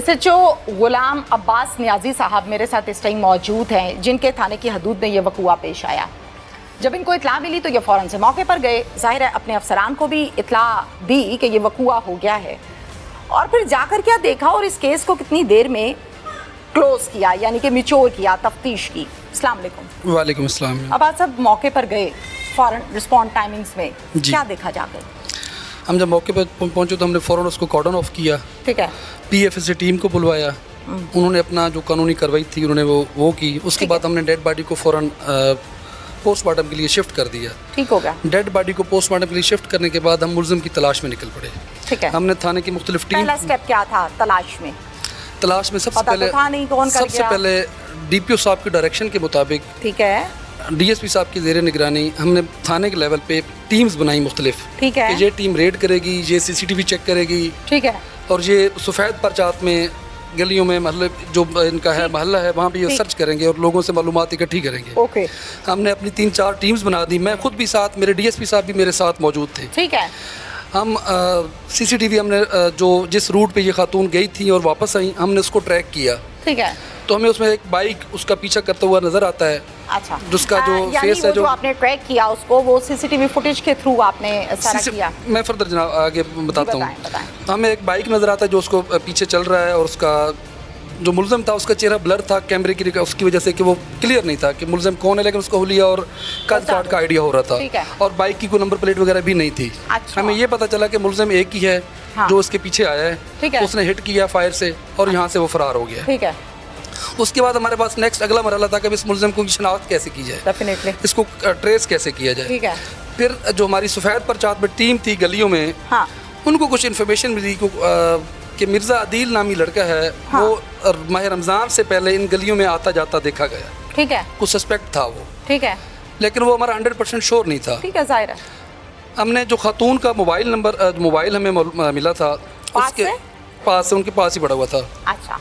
SHO गुलाम अब्बास नियाजी साहब मेरे साथ इस टाइम मौजूद हैं, जिनके थाने की हदूद में ये वक़ूआ पेश आया। जब इनको इतला मिली तो ये फ़ौरन से मौके पर गए, ज़ाहिर है अपने अफसरान को भी इतला दी कि ये वक़ूआ हो गया है, और फिर जाकर क्या देखा और इस केस को कितनी देर में क्लोज किया, यानी कि मिचोर किया, तफ्तीश की। अस्सलाम वालेकुम। वालेकुम अस्सलाम। अब आप सब मौके पर गए फ़ौरन रिस्पॉन्ड टाइमिंग्स में, क्या देखा जाकर? हम जब मौके पर पहुंचे तो हमने फ़ौरन उसको कॉर्डन ऑफ किया, ठीक है, PFS से टीम को बुलवाया, उन्होंने अपना जो कानूनी कार्रवाई थी उन्होंने वो की। उसके बाद हमने डेड बॉडी को फ़ौरन पोस्टमार्टम के लिए शिफ्ट कर दिया। ठीक हो गया। डेड बॉडी को पोस्टमार्टम के लिए शिफ्ट करने के बाद हम मुलजिम की तलाश में निकल पड़े। ठीक है, हमने थाने की मुख्तलिफ टीम, पहला स्टेप क्या था तलाश में? तलाश में सबसे पहले DPO साहब के डायरेक्शन के मुताबिक, ठीक है, DSP साहब की ज़ेरे निगरानी हमने थाने के लेवल पे टीम्स बनाई मुख्तलिफ। ठीक है, ये टीम रेड करेगी, ये CCTV चेक करेगी, ठीक है, और ये सफ़ेद परचात में गलियों में महल्ले जो इनका है महल्ला है वहाँ पे ये सर्च करेंगे और लोगों से मालूमात इकट्ठी करेंगे। ओके, हमने अपनी 3-4 टीम्स बना दी। मैं खुद भी साथ, मेरे DSP साहब भी मेरे साथ मौजूद थे। ठीक है, हम CCTV हमने जो जिस रूट पे ये खातून गई थी और वापस आई, हमने उसको ट्रैक किया। ठीक है, तो हमें उसमें एक बाइक उसका पीछा करता हुआ नज़र आता है। अच्छा, जिसका जो फेस है, जो आपने ट्रैक किया उसको, वो CCTV फुटेज के थ्रू आपने सारा किया? मैं फर्दर जनाब आगे बताता हूँ। हमें एक बाइक नज़र आता है जो उसको पीछे चल रहा है, और उसका जो मुलज़िम था उसका चेहरा ब्लर था कैमरे की उसकी वजह से कि वो क्लियर नहीं था कि मुलज़िम कौन है, लेकिन उसका हुलिया और कद काट का आइडिया हो रहा था, और बाइक की कोई नंबर प्लेट वगैरह भी नहीं थी। अच्छा। हमें ये पता चला कि मुलज़िम एक ही है, हाँ, जो उसके पीछे आया है, उसने हिट किया फायर से और यहाँ से वो फरार हो गया। ठीक है, उसके बाद हमारे पास नेक्स्ट अगला मरहला था कि इस मुलज़िम को शनाख्त कैसे की जाए, डेफिनेटली इसको ट्रेस कैसे किया जाए। ठीक है, फिर जो हमारी सफ़ेद परचात में टीम थी गलियों में, हाँ, उनको कुछ इन्फॉर्मेशन मिली कि मिर्ज़ा अदील नामी लड़का है, हाँ, वो माह रमज़ान से पहले इन गलियों में आता जाता देखा गया। ठीक है, कुछ सस्पेक्ट था वो, ठीक है, लेकिन वो हमारा 100% श्योर नहीं था। ठीक है, ज़ाहिर है। हमने जो खातून का मोबाइल हमें मिला था, उसके पास से उनके पास ही पड़ा हुआ था। अच्छा,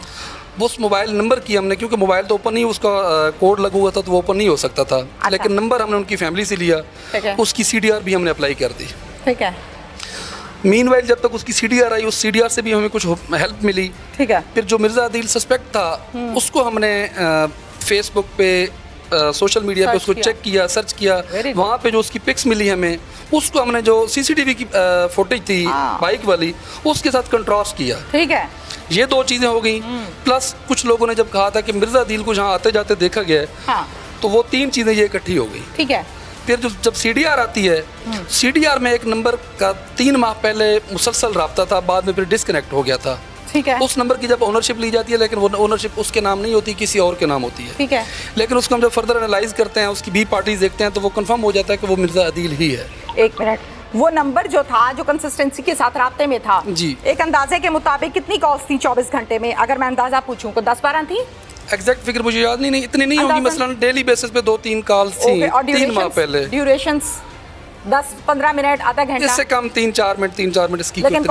वो उस मोबाइल नंबर की हमने, क्योंकि मोबाइल तो ओपन नहीं, उसका कोड लगा हुआ था तो वो ओपन नहीं हो सकता था। अच्छा। लेकिन नंबर हमने उनकी फैमिली से लिया, उसकी CDR भी हमने अप्लाई कर दी। ठीक है, मीनवाइल जब तक उसकी CDR आई, उस CDR से भी हमें कुछ हेल्प मिली। ठीक है, फिर जो मिर्ज़ा अदील सस्पेक्ट था उसको हमने फेसबुक पे, सोशल मीडिया पे उसको चेक किया, सर्च किया। वहाँ पे जो उसकी पिक्स मिली हमें, उसको हमने जो CCTV की फुटेज थी बाइक वाली, उसके साथ कंट्रास्ट किया। ठीक है, ये 2 चीज़ें हो गई। प्लस कुछ लोगों ने जब कहा था कि मिर्ज़ा अदील को जहाँ आते जाते देखा गया है, हाँ, तो वो 3 चीज़ें ये इकट्ठी हो गई। ठीक है, फिर जब CDR आती है, CDR में एक नंबर का 3 माह पहले मुसलसल रब्ता था, बाद में फिर डिसकनेक्ट हो गया था। ठीक है, उस नंबर की जब ओनरशिप ली जाती है, लेकिन वो ओनरशिप उसके नाम नहीं होती, किसी और के नाम होती है। ठीक है, लेकिन उसको हम जब फर्दर एनालाइज करते हैं, उसकी B पार्टीज देखते हैं, तो वो कंफर्म हो जाता है कि वो मिर्ज़ा अदील ही है। एक मिनट, वो नंबर जो था, जो कंसिस्टेंसी के साथ राब्ते में था जी, एक अंदाजे के मुताबिक कितनी कॉल्स थी 24 घंटे में? अगर मैं अंदाजा पूछूं तो 10-12 थी? एग्जैक्ट फिगर मुझे याद नहीं, इतनी नहीं होगी। मसलन डेली बेसिस पे 2-3 कॉल्स थी, 3 माह पहले। ड्यूरेशंस 10-15 मिनट, आधा घंटा, इससे कम, 3-4 मिनट इसकी। लेकिन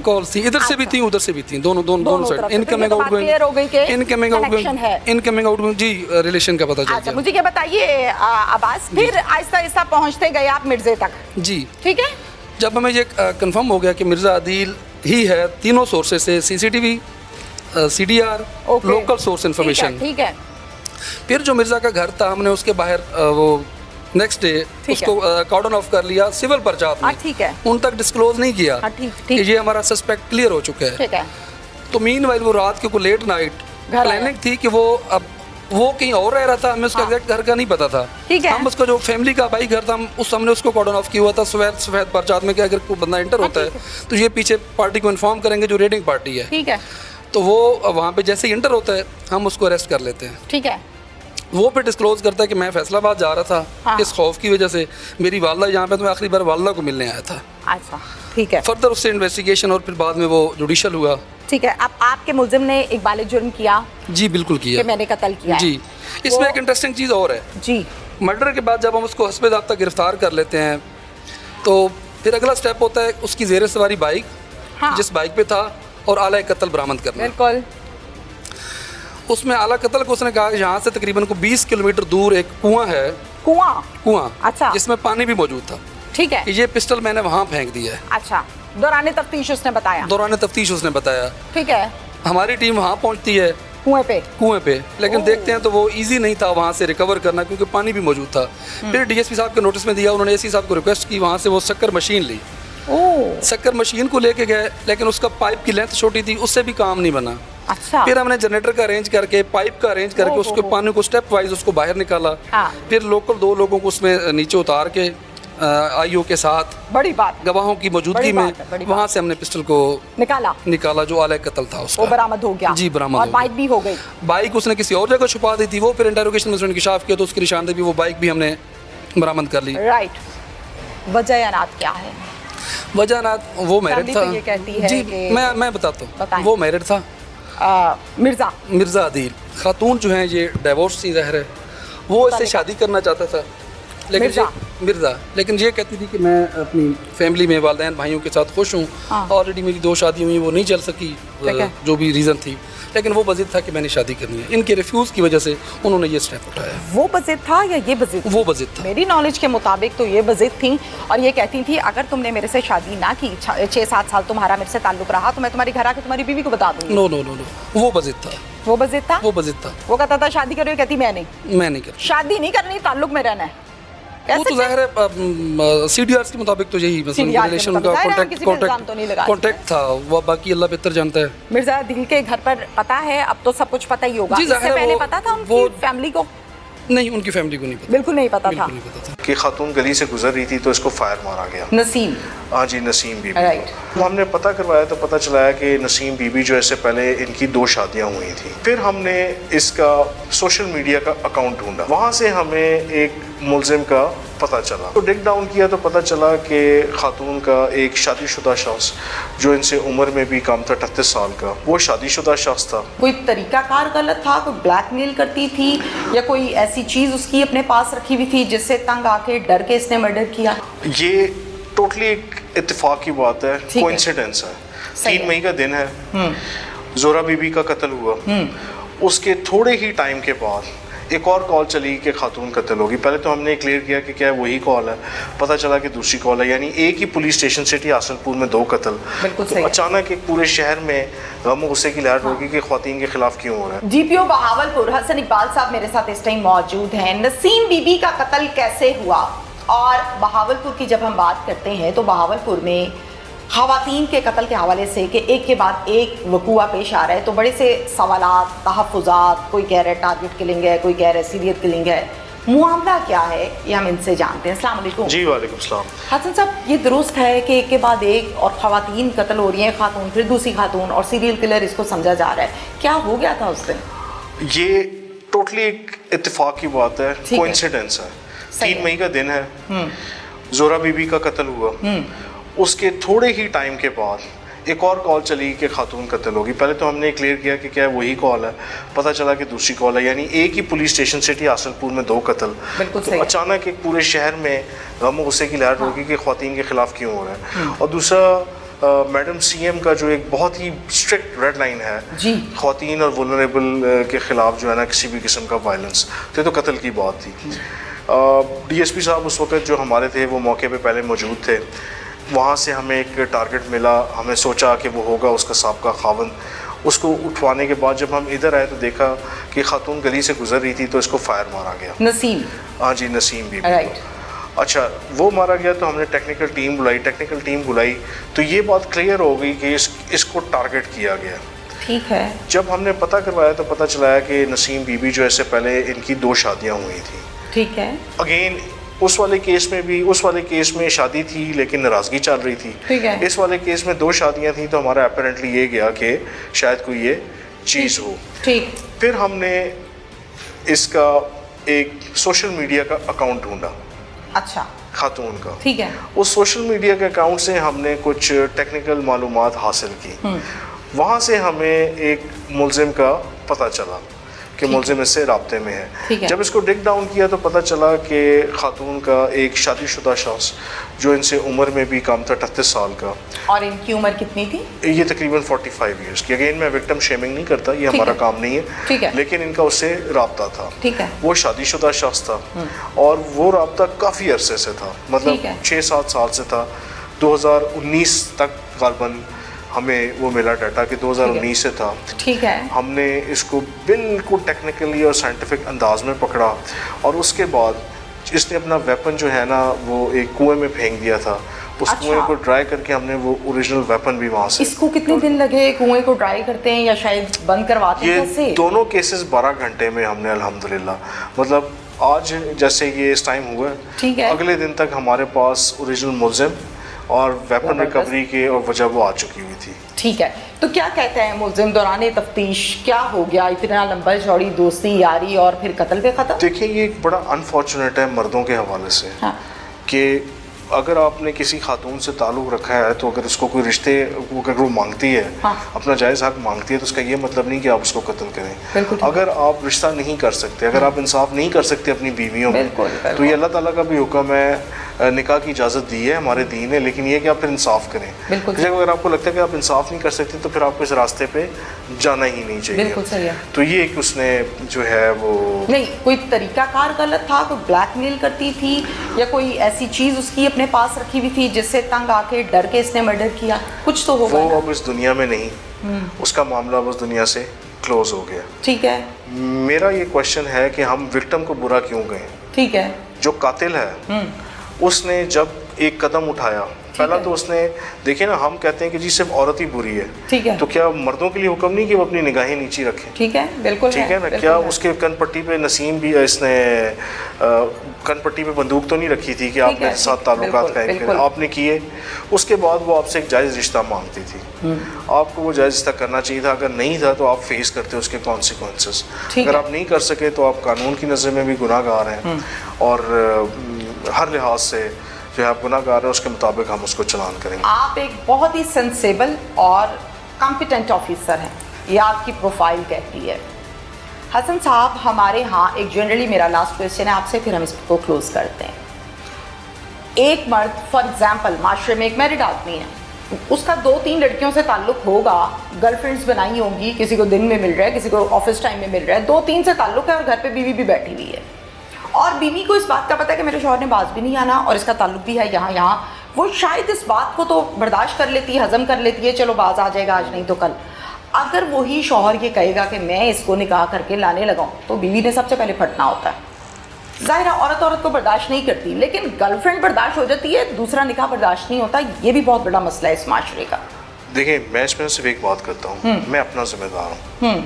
कॉल्स थी, इधर से भी थी, उधर से भी थी, दोनों side, incoming outgoing, incoming outgoing जी, रिलेशन का पता चल गया। मुझे क्या बताइए अब्बास, फिर आहिस्ता आहिस्ता पहुंचते गए आप मिर्जे तक? जी, ठीक है। जब हमें ये कंफर्म हो गया कि मिर्ज़ा अदील ही है, तीनों सोर्सेज से, CCTV, CDR, local source information, ठीक है, फिर जो मिर्ज़ा का घर था, हमने उसके बाहर वो नेक्स्ट डे उसको कॉर्डन ऑफ कर लिया सिविल परचात में। ठीक है, उन तक डिस्क्लोज नहीं किया कि ये हमारा सस्पेक्ट क्लियर हो चुका है। ठीक है, तो मीनवाइल वो रात के लेट नाइट प्लानिंग थी कि वो कहीं और रह रहा था, हमें उसका एग्जैक्ट घर का नहीं पता था। ठीक है, हम उसका जो फैमिली का भाई घर था, हमने उसको कॉर्डन ऑफ किया हुआ था सफेद परचात में कि अगर कोई बंदा एंटर होता है तो ये पीछे पार्टी को इन्फॉर्म करेंगे जो रेडिंग पार्टी है। ठीक है, तो वो वहाँ पे जैसे ही एंटर होता है हम उसको अरेस्ट कर लेते हैं। ठीक है, वो फिर डिस्क्लोज करता है कि मैं फैसलाबाद जा रहा था, हाँ, इस खौफ की वजह से मेरी वालदा यहाँ पे, तो मैं आखिरी बार वालदा को मिलने आया था। अच्छा, ठीक है। फर्दर उससे इन्वेस्टिगेशन और फिर बाद में वो जुडिशल हुआ। ठीक है, अब आपके मुल्जिम ने इकबाल जुर्म किया? जी बिल्कुल किया, कि मैंने कत्ल किया जी। इसमें एक इंटरेस्टिंग चीज़ और है जी, मर्डर के बाद जब हम उसको हस्बे ज़ाब्ता गिरफ्तार कर लेते हैं, तो फिर अगला स्टेप होता है उसकी ज़ेर सवारी बाइक, हाँ, जिस बाइक पे था, और आला कत्ल बरामद करना। बिल्कुल। उसमें आला कत्ल को उसने कहा कि यहाँ से तकरीबन को 20 किलोमीटर दूर एक कुआं है, कुआं, अच्छा, जिसमें पानी भी मौजूद था। ठीक है, ये पिस्टल मैंने वहाँ फेंक दिया है। अच्छा, दौरान तफ्तीश उसने बताया? दौरान तफ्तीश उसने बताया। ठीक है, हमारी टीम वहाँ पहुँचती है कुएं पे, लेकिन देखते हैं तो वो इजी नहीं था वहाँ से रिकवर करना, क्योंकि पानी भी मौजूद था। फिर डीएसपी साहब के नोटिस में दिया, उन्होंने एसी साहब को रिक्वेस्ट की, वहाँ से वो शक्कर मशीन ली। शक्कर मशीन को लेके गए, लेकिन उसका पाइप की लेंथ छोटी थी, उससे भी काम नहीं बना। अच्छा। फिर हमने जनरेटर का अरेंज करके, पाइप का अरेंज करके उसके पानी को स्टेप वाइज उसको बाहर निकाला। फिर लोकल 2 लोगों को उसमें नीचे उतार के आईओ के साथ, बड़ी बात, गवाहों की मौजूदगी में, वहाँ से हमने पिस्टल को निकाला जो आले कत्ल था उसका। वो बरामद हो गया। जी, बरामद। और बाइक भी हो गई। बाइक उसने किसी और जगह छुपा दी थी, वो फिर इंटरोगेशन में उसने इंकशाफ किया तो उसकी निशानदेही भी, वो बाइक भी हमने बरामद कर ली। राइट। वजह अनाथ क्या है? वजह अनाथ वो मैरिड था। ये कहती है जी, कि मैं बताता हूँ। वो मैरिड था। मिर्जा आदिल खातून जो है ये डिवोर्स थी ज़ाहिर है, वो इससे शादी करना चाहता था, लेकिन मिर्ज़ा, लेकिन ये कहती थी कि मैं अपनी फैमिली में वालिदैन भाइयों के साथ खुश हूँ। ऑलरेडी मेरी 2 शादी हुई, वो नहीं चल सकी, जो भी रीज़न थी, लेकिन वो बज़िद था कि मैंने शादी करनी है। इनके रिफ्यूज़ की वजह से उन्होंने ये स्टेप उठाया। वो बज़िद था या ये बज़िद? वो बज़िद था। मेरी नॉलेज के मुताबिक तो ये बज़िद थी, और ये कहती थी अगर तुमने मेरे से शादी ना की, 6-7 साल तुम्हारा मेरे से ताल्लुक रहा, तो मैं तुम्हारे घर आके तुम्हारी बीवी को बता दूंगी। नो, वो बज़िद था। वो बज़िद था। वो कहता था शादी करो, कहती मैं नहीं कर, शादी नहीं करनी, ताल्लुक में रहना है। वो तो ज़ाहिर है सीडीआरएस के मुताबिक तो यही रिलेशन का कॉन्टैक्ट था, वो बाकी अल्लाह बेहतर जानता है। मिर्जा आदिल के घर पर पता है, अब तो सब कुछ पता ही होगा। इससे पहले पता था उनकी फैमिली को? नहीं, उनकी फैमिली को नहीं पता, बिल्कुल नहीं पता था कि खातून गली से गुजर रही थी तो इसको फायर मारा गया। नसीम, हाँ जी, नसीम बीबी। राइट। हमने पता करवाया तो पता चला है कि नसीम बीबी जो इससे पहले इनकी 2 शादियां हुई थी। फिर हमने इसका सोशल मीडिया का अकाउंट ढूंढा, वहाँ से हमें एक मुलजिम का पता चला, तो डिग डाउन किया तो पता चला कि खातून का एक शादीशुदा शख्स जो इनसे उम्र में भी कम था, 38 साल का, वो शादीशुदा शख्स था। कोई तरीकाकार गलत था, कोई ब्लैकमेल करती थी, या कोई ऐसी चीज़ उसकी अपने पास रखी हुई थी जिससे तंग आके डर के इसने मर्डर किया? ये टोटली एक इत्तेफाक की बात है, कोइंसिडेंस है। 3 मई का दिन है, जोरा बीबी का कत्ल हुआ। उसके थोड़े ही टाइम के बाद एक और कॉल चली कि खातून कत्ल होगी। पहले तो हमने क्लियर किया कि क्या वही कॉल है, पता चला कि दूसरी कॉल है, यानी एक ही पुलिस स्टेशन सिटी आसलपुर में 2 कत्ल। तो अचानक एक पूरे शहर में गम गुस्से की लहर होगी कि ख्वातीन के खिलाफ क्यों हो रहा है। जीपीओ बहावलपुर हसन इकबाल साहब मेरे साथ इस टाइम मौजूद हैं। नसीम बीबी का कत्ल कैसे हुआ, और बहावलपुर की जब हम बात करते हैं तो बहावलपुर में ख़वातीन के कत्ल के हवाले से कि एक के बाद एक वकूआ पेश आ रहा है, तो बड़े से सवालात, तहफ़्फ़ुज़ात, कोई कह रहा है टारगेट किलिंग है, कोई कह रहा है सीरियस किलिंग है। मामला क्या है ये हम इनसे जानते हैं। अस्सलाम वालेकुम। जी वालेकुम सलाम। हसन साहब, ये दुरुस्त है कि एक के बाद एक और ख़वातीन कत्ल हो रही हैं, खातून फिर दूसरी खातून, और सीरियल किलर इसको समझा जा रहा है, क्या हो गया था उस दिन? ये टोटली एक इत्तेफाक की बात है, कोइंसिडेंस है। 3 मई का दिन है, जोरा बीबी का कत्ल हुआ। उसके थोड़े ही टाइम के बाद एक और कॉल चली कि खातून कत्ल होगी। पहले तो हमने क्लियर किया कि क्या वही कॉल है, पता चला कि दूसरी कॉल है, यानी एक ही पुलिस स्टेशन सिटी आसलपुर में 2 कत्ल। तो अचानक एक पूरे शहर में गम गुस्से की लहर होगी कि ख्वातीन के खिलाफ क्यों हो रहा है। और दूसरा, मैडम सीएम का जो एक बहुत ही स्ट्रिक्ट रेड लाइन है ख्वातीन और वुलनरेबल के खिलाफ जो है ना किसी भी किस्म का वायलेंस, तो कत्ल की बात थी। डीएसपी साहब उस वक्त जो हमारे थे वो मौके पे पहले मौजूद थे। वहाँ से हमें एक टारगेट मिला, हमें सोचा कि वो होगा उसका साबका खावन। उसको उठवाने के बाद जब हम इधर आए तो देखा कि खातून गली से गुजर रही थी तो इसको फायर मारा गया। नसीम, हाँ जी, नसीम बीबी। राइट। अच्छा, वो मारा गया तो हमने टेक्निकल टीम बुलाई तो ये बात क्लियर हो गई कि इसको टारगेट किया गया। ठीक है। जब हमने पता करवाया तो पता चला कि नसीम बीबी जो इससे पहले इनकी 2 शादियाँ हुई थी। ठीक है। अगेन उस वाले केस में शादी थी लेकिन नाराज़गी चल रही थी। ठीक है। इस वाले केस में 2 शादियां थी तो हमारा अपेरेंटली ये गया कि शायद कोई ये चीज़ हो। ठीक। फिर हमने इसका एक सोशल मीडिया का अकाउंट ढूंढा। अच्छा। खातून का। ठीक है। उस सोशल मीडिया के अकाउंट से हमने कुछ टेक्निकल मालूमात हासिल की। वहाँ से हमें एक मुलजिम का पता चला कि मुलजिम इससे राब्ते में है। जब इसको डिग डाउन किया तो पता चला कि खातून का एक शादीशुदा शख्स जो इनसे उम्र में भी कम था, 38 साल का। और इनकी उम्र कितनी थी? ये तकरीबन 45 ईयर्स की। अगेन मैं विक्टिम शेमिंग नहीं करता, ये हमारा काम नहीं है। ठीक है। लेकिन इनका उससे राब्ता था। ठीक है। वो शादीशुदा शख्स था और वो राब्ता काफ़ी अरसे से था, मतलब 6-7 साल से था। 2019 तक गालबन ہمیں وہ ملا ڈاٹا کہ 2019 سے تھا. ٹھیک ہے. ہم نے اس کو بالکل ٹیکنیکلی اور سائنٹیفک انداز میں پکڑا اور اس کے بعد اس نے اپنا ویپن جو ہے نا وہ ایک کنویں میں پھینک دیا تھا. اس کنویں کو ڈرائی کر کے ہم نے وہ اوریجنل ویپن بھی وہاں سے. اس کو کتنے دن لگے کنویں کو ڈرائی کرتے ہیں یا شاید بند کرواتے ہیں کیسے؟ یہ دونوں کیسز 12 گھنٹے میں ہم نے الحمدللہ مطلب آج جیسے یہ اس ٹائم ہوا ہے اگلے دن تک ہمارے پاس اوریجنل ملزم اور ویپن ریکوری کے اور وجہ وہ آ چکی ہوئی تھی. ٹھیک ہے. تو کیا کہتے ہیں ملزم دوران تفتیش کیا ہو گیا اتنا لمبا چوڑی دوستی یاری اور پھر قتل پہ ختم؟ دیکھیں یہ ایک بڑا انفارچونیٹ ہے مردوں کے حوالے سے کہ اگر آپ نے کسی خاتون سے تعلق رکھا ہے تو اگر اس کو کوئی رشتے اگر وہ مانگتی ہے اپنا جائز حق مانگتی ہے تو اس کا یہ مطلب نہیں کہ آپ اس کو قتل کریں. اگر آپ رشتہ نہیں کر سکتے, اگر آپ انصاف نہیں کر سکتے اپنی بیویوں میں تو یہ اللہ تعالیٰ کا بھی حکم ہے, نکاح کی اجازت دی ہے ہمارے دین نے, لیکن یہ کہ آپ پھر انصاف کریں. اگر آپ کو لگتا ہے کہ آپ انصاف نہیں کر سکتے تو پھر آپ کو اس راستے پہ جانا ہی نہیں چاہیے. تو یہ ایک اس نے جو ہے وہ نہیں کوئی طریقہ کار غلط تھا, کوئی بلیک میل کرتی تھی یا کوئی ایسی چیز اس کی اپنے پاس رکھی ہوئی تھی جس سے تنگ آ کے ڈر کے اس نے مرڈر کیا, کچھ تو ہوگا. وہ اب اس دنیا میں نہیں, اس کا معاملہ اب اس دنیا سے کلوز ہو گیا. ٹھیک ہے. میرا یہ کوشچن ہے کہ ہم وکٹم کو برا کیوں گئے؟ ٹھیک ہے. جو قاتل ہے اس نے جب ایک قدم اٹھایا, پہلا تو اس نے دیکھیں نا, ہم کہتے ہیں کہ جی صرف عورت ہی بری ہے, ٹھیک ہے, تو کیا مردوں کے لیے حکم نہیں کہ وہ اپنی نگاہیں نیچی رکھیں؟ ٹھیک ہے, بالکل ٹھیک ہے نا. کیا اس کے کن پٹی پہ نسیم بھی اس نے کن پٹی پہ بندوق تو نہیں رکھی تھی کہ آپ نے ساتھ تعلقات قائم کریں؟ آپ نے کیے. اس کے بعد وہ آپ سے ایک جائز رشتہ مانگتی تھی, آپ کو وہ جائز رشتہ کرنا چاہیے تھا. اگر نہیں تھا تو آپ فیس کرتے اس کے کانسیکوینسز. اگر آپ نہیں کر سکے تو آپ قانون کی نظر میں بھی گناہ گار ہیں اور ہر لحاظ سے جو آپ گناہ گار ہیں اس کے مطابق ہم اس کو چلان کریں گے. آپ ایک بہت ہی سینسیبل اور کمپیٹنٹ آفیسر ہیں, یہ آپ کی پروفائل کہتی ہے. حسن صاحب ہمارے ہاں ایک جنرلی میرا لاسٹ کویسچن ہے آپ سے, پھر ہم اس کو کلوز کرتے ہیں. ایک مرد فار ایگزامپل معاشرے میں ایک میرڈ آدمی ہے, اس کا 2-3 لڑکیوں سے تعلق ہوگا, گرل فرینڈس بنائی ہوں گی, کسی کو دن میں مل رہا ہے, کسی کو آفس ٹائم میں مل رہا ہے, 2-3 سے تعلق ہے اور گھر پہ بیوی بھی بیٹھی ہوئی ہے اور بیوی کو اس بات کا پتہ ہے کہ میرے شوہر نے باز بھی نہیں آنا اور اس کا تعلق بھی ہے یہاں. وہ شاید اس بات کو تو برداشت کر لیتی ہے, ہضم کر لیتی ہے, چلو باز آ جائے گا آج نہیں تو کل. اگر وہی شوہر یہ کہے گا کہ میں اس کو نکاح کر کے لانے لگاؤں تو بیوی نے سب سے پہلے پھٹنا ہوتا ہے. ظاہر ہے عورت کو برداشت نہیں کرتی, لیکن گرل فرینڈ برداشت ہو جاتی ہے, دوسرا نکاح برداشت نہیں ہوتا. یہ بھی بہت بڑا مسئلہ ہے اس معاشرے کا. دیکھیں میں اس میں صرف ایک بات کرتا ہوں, میں اپنا ذمہ دار ہوں.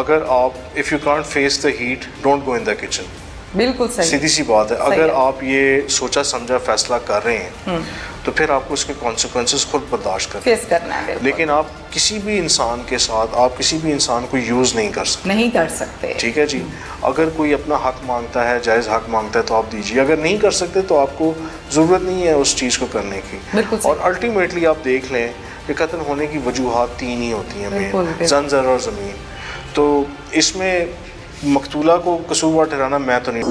اگر آپ if you can't face the heat don't go in the kitchen. بالکل صحیح, سیدھی سی بات ہے. اگر آپ یہ سوچا سمجھا فیصلہ کر رہے ہیں تو پھر آپ کو اس کے کانسیکوینسز خود برداشت کرنا ہے. لیکن آپ کسی بھی انسان کے ساتھ آپ کسی بھی انسان کو یوز نہیں کر سکتے. ٹھیک ہے جی, اگر کوئی اپنا حق مانگتا ہے, جائز حق مانگتا ہے تو آپ دیجیے, اگر نہیں کر سکتے تو آپ کو ضرورت نہیں ہے اس چیز کو کرنے کی. اور الٹیمیٹلی آپ دیکھ لیں کہ قتل ہونے کی وجوہات 3 ہی ہوتی ہیں, زن, زر اور زمین. تو اس میں مقتولہ کو قصوروار ٹھہرانا میں تو نہیں.